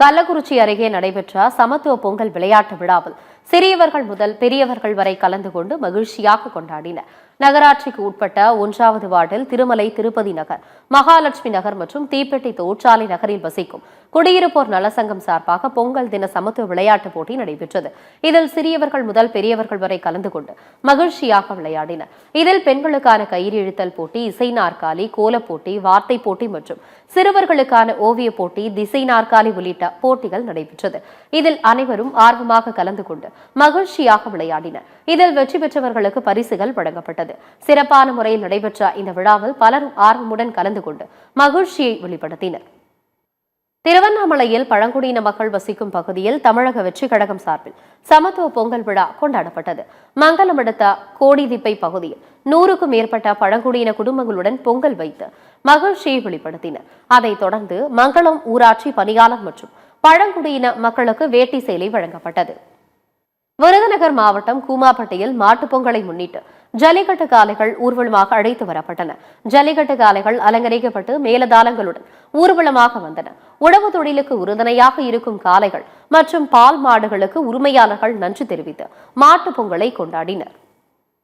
கள்ளக்குறிச்சி அருகே நடைபெற்ற சமத்துவ பொங்கல் விளையாட்டு விழாவில் சிறியவர்கள் முதல் பெரியவர்கள் வரை கலந்து கொண்டு மகிழ்ச்சியாக கொண்டாடினர். நகராட்சிக்கு உட்பட்ட 1வது வார்டில் திருமலை திருப்பதி நகர், மகாலட்சுமி நகர் மற்றும் தீப்பெட்டி தொழிற்சாலை நகரில் வசிக்கும் குடியிருப்போர் நலசங்கம் சார்பாக பொங்கல் தின சமத்துவ விளையாட்டுப் போட்டி நடைபெற்றது. இதில் சிறியவர்கள் முதல் பெரியவர்கள் வரை கலந்து கொண்டு மகிழ்ச்சியாக விளையாடினர். இதில் பெண்களுக்கான கயிறு இழுத்தல் போட்டி, இசை நாற்காலி, கோலப் போட்டி, வார்த்தை போட்டி மற்றும் சிறுவர்களுக்கான ஓவிய போட்டி, திசை நாற்காலி உள்ளிட்ட போட்டிகள் நடைபெற்றது. இதில் அனைவரும் ஆர்வமாக கலந்து கொண்டு மகிழ்ச்சியாக விளையாடினர். இதில் வெற்றி பெற்றவர்களுக்கு பரிசுகள் வழங்கப்பட்டது. சிறப்பான முறையில் நடைபெற்ற இந்த விழாவில் பலரும் ஆர்வமுடன் கலந்து கொண்டு மகிழ்ச்சியை வெளிப்படுத்தினர். திருவண்ணாமலையில் பழங்குடியின மக்கள் வசிக்கும் பகுதியில் தமிழக வெற்றிக் கழகம் சார்பில் சமத்துவ பொங்கல் விழா கொண்டாடப்பட்டது. மங்கலம் அடுத்த கோடிதிப்பை பகுதியில் 100க்கும் மேற்பட்ட பழங்குடியின குடும்பங்களுடன் பொங்கல் வைத்து மகிழ்ச்சியை வெளிப்படுத்தினர். அதைத் தொடர்ந்து மங்களம் ஊராட்சி பணியாளர் மற்றும் பழங்குடியின மக்களுக்கு வேட்டி சேலை வழங்கப்பட்டது. விருதுநகர் மாவட்டம் கூமாப்பட்டியில் மாட்டுப் பொங்கலை முன்னிட்டு ஜல்லிக்கட்டு காளைகள் ஊர்வலமாக அழைத்து வரப்பட்டன. ஜல்லிக்கட்டு காளைகள் அலங்கரிக்கப்பட்டு மேலதாளங்களுடன் ஊர்வலமாக வந்தன. உழவு தொழிலுக்கு உறுதுணையாக இருக்கும் காளைகள் மற்றும் பால் மாடுகளுக்கு உரிமையாளர்கள் நன்றி தெரிவித்து மாட்டுப் பொங்கலை கொண்டாடினர்.